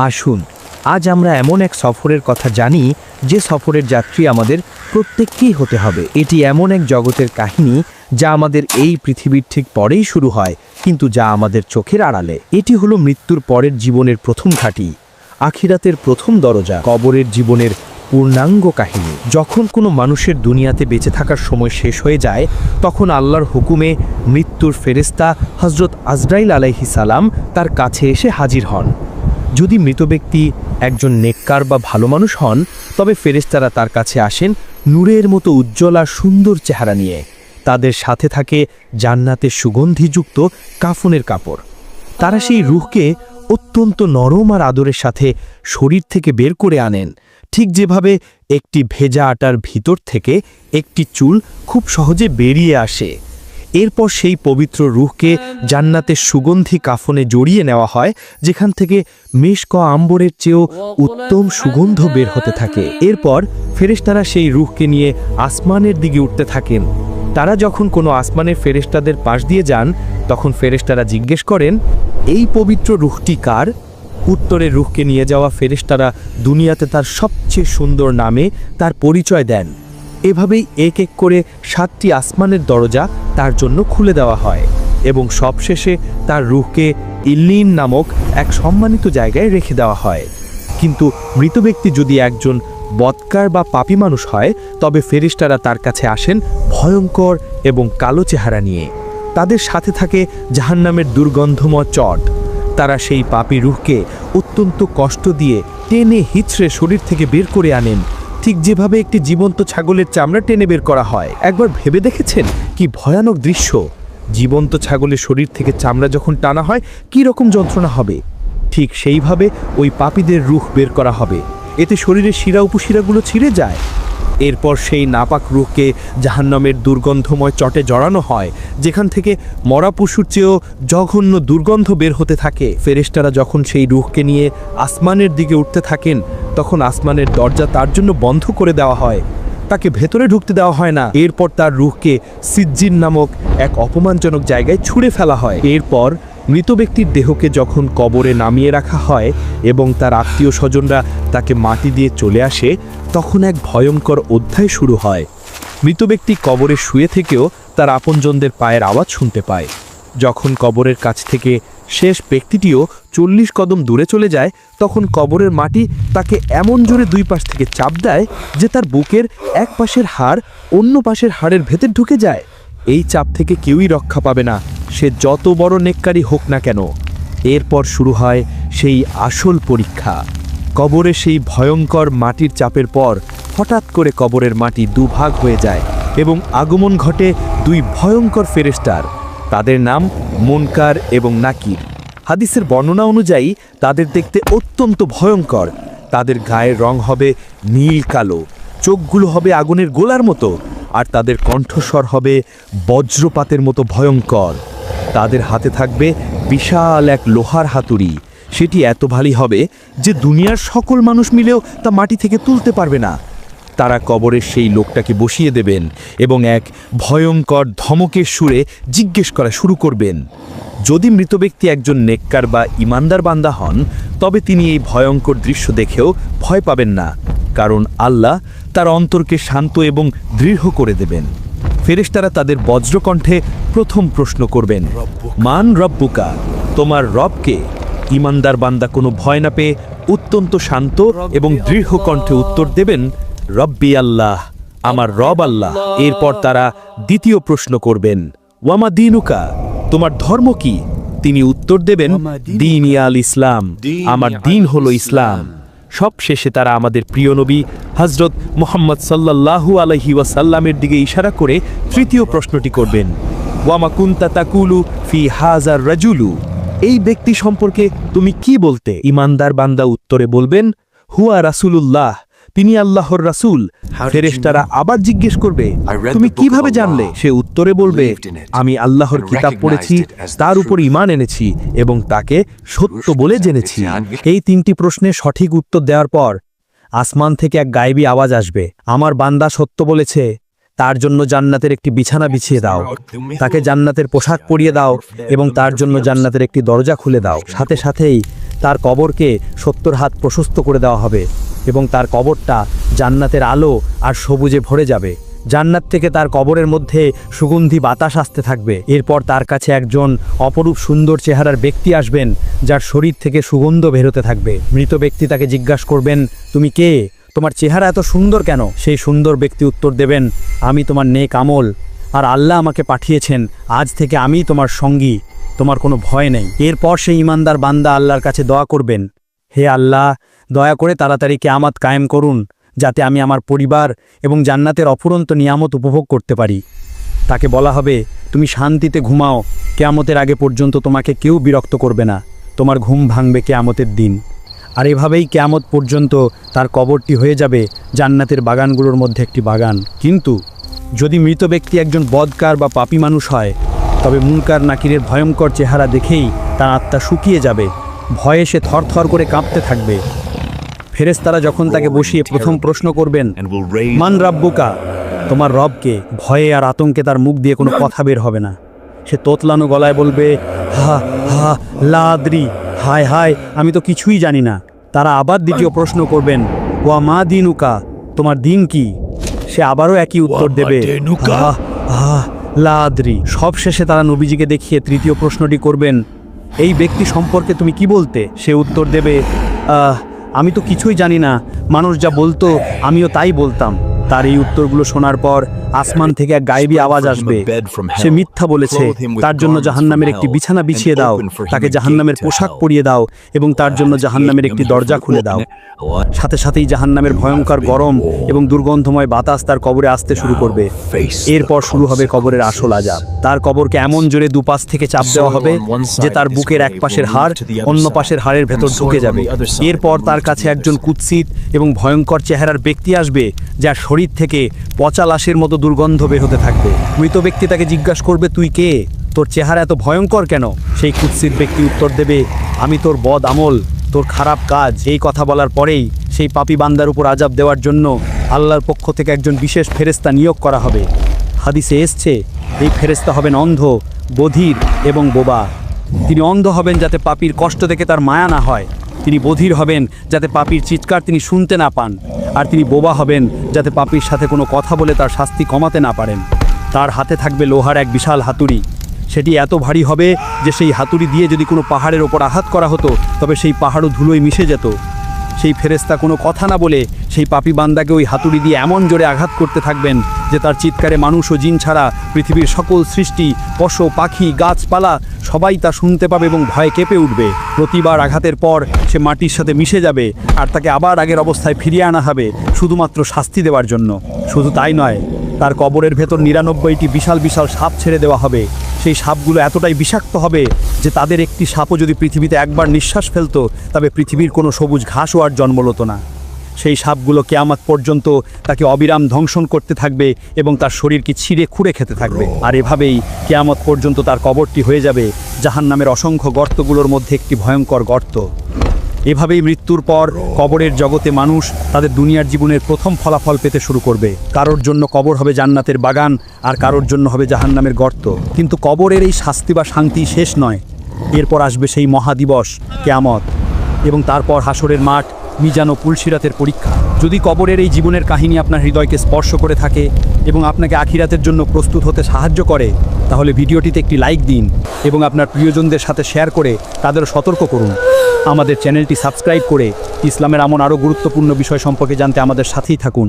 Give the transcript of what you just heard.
আসুন আজ আমরা এমন এক সফরের কথা জানি যে সফরের যাত্রী আমাদের প্রত্যেককেই হতে হবে। এটি এমন এক জগতের কাহিনী যা আমাদের এই পৃথিবীর ঠিক পরেই শুরু হয়, কিন্তু যা আমাদের চোখের আড়ালে। এটি হলো মৃত্যুর পরের জীবনের প্রথম ঘাঁটি, আখিরাতের প্রথম দরজা, কবরের জীবনের পূর্ণাঙ্গ কাহিনী। যখন কোনো মানুষের দুনিয়াতে বেঁচে থাকার সময় শেষ হয়ে যায়, তখন আল্লাহর হুকুমে মৃত্যুর ফেরেশতা হযরত আজরাইল আলাইহিস সালাম তার কাছে এসে হাজির হন। যদি মৃত ব্যক্তি একজন নেককার বা ভালো মানুষ হন, তবে ফেরেশতারা তার কাছে আসেন নূরের মতো উজ্জ্বল আর সুন্দর চেহারা নিয়ে। তাদের সাথে থাকে জান্নাতের সুগন্ধিযুক্ত কাফনের কাপড়। তারা সেই রূহকে অত্যন্ত নরম আর আদরের সাথে শরীর থেকে বের করে আনেন, ঠিক যেভাবে একটি ভেজা আটার ভিতর থেকে একটি চুল খুব সহজে বেরিয়ে আসে। এরপর সেই পবিত্র রূহকে জান্নাতের সুগন্ধি কাফনে জড়িয়ে নেওয়া হয়, যেখান থেকে মেশক আম্বরের চেয়েও উত্তম সুগন্ধ বের হতে থাকে। এরপর ফেরেশতারা সেই রূহকে নিয়ে আসমানের দিকে উঠতে থাকেন। তারা যখন কোনো আসমানের ফেরেশতাদের পাশ দিয়ে যান, তখন ফেরেশতারা জিজ্ঞেস করেন, এই পবিত্র রূহটি কার? উত্তরে রূহকে নিয়ে যাওয়া ফেরেশতারা দুনিয়াতে তার সবচেয়ে সুন্দর নামে তার পরিচয় দেন। এভাবেই এক এক করে 7টি আসমানের দরজা তার জন্য খুলে দেওয়া হয় এবং সবশেষে তার রূহকে ইল্লিন নামক এক সম্মানিত জায়গায় রেখে দেওয়া হয়। কিন্তু মৃত ব্যক্তি যদি একজন বদকার বা পাপী মানুষ হয়, তবে ফেরেশতারা তার কাছে আসেন ভয়ঙ্কর এবং কালো চেহারা নিয়ে। তাদের সাথে থাকে জাহান্নামের দুর্গন্ধময় চট। তারা সেই পাপী রূহকে অত্যন্ত কষ্ট দিয়ে টেনে হিচড়ে শরীর থেকে বের করে আনেন, ঠিক যেভাবে একটি জীবন্ত ছাগলের চামড়া টেনে বের করা হয়। একবার ভেবে দেখেছেন কি ভয়ানক দৃশ্য? জীবন্ত ছাগলের শরীর থেকে চামড়া যখন টানা হয় কি রকম যন্ত্রণা হবে? ঠিক সেইভাবে ওই পাপীদের রূহ বের করা হবে। এতে শরীরের শিরা উপশিরাগুলো ছিঁড়ে যায়। এরপর সেই নাপাক রূহকে জাহান্নামের দুর্গন্ধময় চটে জড়ানো হয়, যেখান থেকে মরা পশুর চেয়েও জঘন্য দুর্গন্ধ বের হতে থাকে। ফেরেশতারা যখন সেই রূহকে নিয়ে আসমানের দিকে উঠতে থাকেন, তখন আসমানের দরজা তার জন্য বন্ধ করে দেওয়া হয়, তাকে ভেতরে ঢুকতে দেওয়া হয় না। এরপর তার রূহকে সিজ্জিন নামক এক অপমানজনক জায়গায় ছুঁড়ে ফেলা হয়। এরপর মৃত ব্যক্তির দেহকে যখন কবরে নামিয়ে রাখা হয় এবং তার আত্মীয় স্বজনরা তাকে মাটি দিয়ে চলে আসে, তখন এক ভয়ঙ্কর অধ্যায় শুরু হয়। মৃত ব্যক্তি কবরে শুয়ে থেকেও তার আপনজনদের পায়ের আওয়াজ শুনতে পায়। যখন কবরের কাছ থেকে শেষ ব্যক্তিটিও 40 কদম দূরে চলে যায়, তখন কবরের মাটি তাকে এমন জোরে দুই পাশ থেকে চাপ দেয় যে তার বুকের এক পাশের হাড় অন্য পাশের হাড়ের ভেতর ঢুকে যায়। এই চাপ থেকে কেউই রক্ষা পাবে না, সে যত বড় নেককারী হোক না কেন। এরপর শুরু হয় সেই আসল পরীক্ষা। কবরে সেই ভয়ঙ্কর মাটির চাপের পর হঠাৎ করে কবরের মাটি দুভাগ হয়ে যায় এবং আগমন ঘটে দুই ভয়ঙ্কর ফেরেশতার। তাদের নাম মুনকার এবং নাকির। হাদিসের বর্ণনা অনুযায়ী তাদের দেখতে অত্যন্ত ভয়ঙ্কর। তাদের গায়ের রং হবে নীল কালো, চোখগুলো হবে আগুনের গোলার মতো, আর তাদের কণ্ঠস্বর হবে বজ্রপাতের মতো ভয়ঙ্কর। তাদের হাতে থাকবে বিশাল এক লোহার হাতুড়ি। সেটি এত ভারী হবে যে দুনিয়ার সকল মানুষ মিলেও তা মাটি থেকে তুলতে পারবে না। তারা কবরের সেই লোকটাকে বসিয়ে দেবেন এবং এক ভয়ঙ্কর ধমকের সুরে জিজ্ঞেস করা শুরু করবেন। যদি মৃত ব্যক্তি একজন নেককার বা ইমানদার বান্দা হন, তবে তিনি এই ভয়ঙ্কর দৃশ্য দেখেও ভয় পাবেন না, কারণ আল্লাহ তার অন্তরকে শান্ত এবং দৃঢ় করে দেবেন। ফেরেশতারা তাদের বজ্রকণ্ঠে প্রথম প্রশ্ন করবেন, মান রব্বুকা, তোমার রবকে? ইমানদার বান্দা কোনো ভয় না পেয়ে অত্যন্ত শান্ত এবং দৃঢ় কণ্ঠে উত্তর দেবেন, রব্বি আল্লাহ, আমার রব আল্লাহ। এরপর তারা দ্বিতীয় প্রশ্ন করবেন, ওয়ামা দিনুকা, তোমার ধর্ম কি? তিনি উত্তর দেবেন, দিন আল ইসলাম, আমার দিন হলো ইসলাম। সব শেষে তারা আমাদের প্রিয় নবী হযরত মুহাম্মদ সাল্লাল্লাহু আলাইহি ওয়াসাল্লামের দিকে ইশারা করে তৃতীয় প্রশ্নটি করবেন, ওয়ামা কুনতা তাকুলু ফি হাযার রাজুলু, এই ব্যক্তি সম্পর্কে তুমি কি বলতে? ইমানদার বান্দা উত্তরে বলবেন, হুয়া রাসূলুল্লাহ, তিনি আল্লাহর রাসূল। ফেরেশতারা আবার জিজ্ঞেস করবে, তুমি কিভাবে জানলে? সে উত্তরে বলবে, আমি আল্লাহর কিতাব পড়েছি, তার উপর ঈমান এনেছি এবং তাকে সত্য বলে জেনেছি। এই তিনটি প্রশ্নের সঠিক উত্তর দেওয়ার পর আসমান থেকে এক গায়েবী আওয়াজ আসবে, আমার বান্দা সত্য বলেছে, তার জন্য জান্নাতের একটি বিছানা বিছিয়ে দাও, তাকে জান্নাতের পোশাক পরিয়ে দাও এবং তার জন্য জান্নাতের একটি দরজা খুলে দাও। সাথে সাথেই তার কবরকে 70 হাত প্রশস্ত করে দেওয়া হবে এবং তার কবরটা জান্নাতের আলো আর সবুজে ভরে যাবে। জান্নাত থেকে তার কবরের মধ্যে সুগন্ধি বাতাস আসতে থাকবে। এরপর তার কাছে একজন অপরূপ সুন্দর চেহারার ব্যক্তি আসবেন, যার শরীর থেকে সুগন্ধ বেরোতে থাকবে। মৃত ব্যক্তি তাকে জিজ্ঞাসা করবেন, তুমি কে? তোমার চেহারা এত সুন্দর কেন? সেই সুন্দর ব্যক্তি উত্তর দেবেন, আমি তোমার নেক আমল, আর আল্লাহ আমাকে পাঠিয়েছেন, আজ থেকে আমি তোমার সঙ্গী, তোমার কোনো ভয় নেই। এরপর সেই ইমানদার বান্দা আল্লাহর কাছে দোয়া করবেন, হে আল্লাহ, দয়া করে তাড়াতাড়ি কিয়ামত কায়েম করুন, যাতে আমি আমার পরিবার এবং জান্নাতের অফুরন্ত নিয়ামত উপভোগ করতে পারি। তাকে বলা হবে, তুমি শান্তিতে ঘুমাও, কিয়ামতের আগে পর্যন্ত তোমাকে কেউ বিরক্ত করবে না, তোমার ঘুম ভাঙবে কিয়ামতের দিন। আর এভাবেই কিয়ামত পর্যন্ত তার কবরটি হয়ে যাবে জান্নাতের বাগানগুলোর মধ্যে একটি বাগান। কিন্তু যদি মৃত ব্যক্তি একজন বদকার বা পাপী মানুষ হয়, তবে মুনকার নাকিরের ভয়ঙ্কর চেহারা দেখেই তার আত্মা শুকিয়ে যাবে, ভয়ে সে থরথর করে কাঁপতে থাকবে। ফেরেশতারা যখন তাকে বসিয়ে প্রথম প্রশ্ন করবেন, মান রাব্বুকা, তোমার রবকে, ভয়ে আর আতঙ্কে তার মুখ দিয়ে কোনো কথা বের হবে না। সে তোতলানো গলায় বলবে, হা হা লা আদরি, হায় হায়, আমি তো কিছুই জানি না। তারা আবার দ্বিতীয় প্রশ্ন করবেন, ওয়া মা দিনুকা, তোমার দিন কি? সে আবারও একই উত্তর দেবে, হা হা লা আদরি। সবশেষে তারা নবীজিকে দেখিয়ে তৃতীয় প্রশ্নটি করবেন, এই ব্যক্তি সম্পর্কে তুমি কি বলতে? সে উত্তর দেবে, আমি তো কিছুই জানি না, মানুষ যা বলতো আমিও তাই বলতাম। তার এই উত্তরগুলো শোনার পর আসমান থেকে এক গায়েবী আওয়াজ আসবে, সে মিথ্যা বলেছে, তার জন্য জাহান্নামের একটি বিছানা বিছিয়ে দাও, তাকে জাহান্নামের পোশাক পরিয়ে দাও এবং তার জন্য জাহান্নামের একটি দরজা খুলে দাও। সাথে সাথেই জাহান্নামের ভয়ঙ্কর গরম এবং দুর্গন্ধময় বাতাস তার কবরে আসতে শুরু করবে। এরপর শুরু হবে কবরের আসল আযাব। তার কবরকে এমন জোরে দুপাশ থেকে চাপ দেওয়া হবে যে তার বুকের এক পাশের হাড় অন্য পাশের হাড়ের ভেতর ঢুকে যাবে। এরপর তার কাছে একজন কুৎসিত এবং ভয়ঙ্কর চেহারার ব্যক্তি আসবে, যার শরীর থেকে পচা লাশের মতো দুর্গন্ধ বের হতে থাকবে। মৃত ব্যক্তি তাকে জিজ্ঞাসা করবে, তুই কে? তোর চেহারা এত ভয়ঙ্কর কেন? সেই কুৎসিত ব্যক্তি উত্তর দেবে, আমি তোর বদ আমল, তোর খারাপ কাজ। এই কথা বলার পরেই সেই পাপী বান্দার উপর আযাব দেওয়ার জন্য আল্লাহর পক্ষ থেকে একজন বিশেষ ফেরেশতা নিয়োগ করা হবে। হাদিসে এসছে, এই ফেরেশতা হবেন অন্ধ, বধির এবং বোবা। তিনি অন্ধ হবেন যাতে পাপীর কষ্ট দেখে তার মায়া না হয়, তিনি বধির হবেন যাতে পাপীর চিৎকার তিনি শুনতে না পান, আর তিনি বোবা হবেন যাতে পাপীর সাথে কোনো কথা বলে তার শাস্তি কমাতে না পারেন। তার হাতে থাকবে লোহার এক বিশাল হাতুড়ি, সেটি এত ভারী হবে যে সেই হাতুড়ি দিয়ে যদি কোনো পাহাড়ের ওপর আঘাত করা হতো তবে সেই পাহাড়ও ধুলোয় মিশে যেত। সেই ফেরেশতা কোনো কথা না বলে সেই পাপী বান্দাকে ওই হাতুড়ি দিয়ে এমন জোরে আঘাত করতে থাকবেন যে তার চিৎকারে মানুষ ও জিন ছাড়া পৃথিবীর সকল সৃষ্টি, পশু পাখি গাছপালা সবাই তা শুনতে পাবে এবং ভয়ে কেঁপে উঠবে। প্রতিবার আঘাতের পর সে মাটির সাথে মিশে যাবে আর তাকে আবার আগের অবস্থায় ফিরিয়ে আনা হবে শুধুমাত্র শাস্তি দেওয়ার জন্য। শুধু তাই নয়, তার কবরের ভেতর 99টি বিশাল বিশাল সাপ ছেড়ে দেওয়া হবে। সেই সাপগুলো এতটাই বিষাক্ত হবে যে তাদের একটি সাপও যদি পৃথিবীতে একবার নিঃশ্বাস ফেলতো তবে পৃথিবীর কোনো সবুজ ঘাসও আর জন্ম হতো না। সেই সাপগুলো কিয়ামত পর্যন্ত তাকে অবিরাম ধ্বংসন করতে থাকবে এবং তার শরীরকে ছিঁড়ে খুঁড়ে খেতে থাকবে। আর এভাবেই কিয়ামত পর্যন্ত তার কবরটি হয়ে যাবে জাহান্নামের অসংখ্য গর্তগুলোর মধ্যে একটি ভয়ঙ্কর গর্ত। এভাবেই মৃত্যুর পর কবরের জগতে মানুষ তাদের দুনিয়ার জীবনের প্রথম ফলাফল পেতে শুরু করবে। কারোর জন্য কবর হবে জান্নাতের বাগান, আর কারোর জন্য হবে জাহান্নামের গর্ত। কিন্তু কবরের এই শাস্তি বা শান্তি শেষ নয়, এরপর আসবে সেই মহাদিবস কিয়ামত, এবং তারপর হাসরের মাঠ, মিজান ও পুলসিরাতের পরীক্ষা। যদি কবরের এই জীবনের কাহিনী আপনার হৃদয়কে স্পর্শ করে থাকে এবং আপনাকে আখিরাতের জন্য প্রস্তুত হতে সাহায্য করে, তাহলে ভিডিওটিতে একটি লাইক দিন এবং আপনার প্রিয়জনদের সাথে শেয়ার করে তাদের সতর্ক করুন। আমাদের চ্যানেলটি সাবস্ক্রাইব করে ইসলামের এমন আরও গুরুত্বপূর্ণ বিষয় সম্পর্কে জানতে আমাদের সাথেই থাকুন।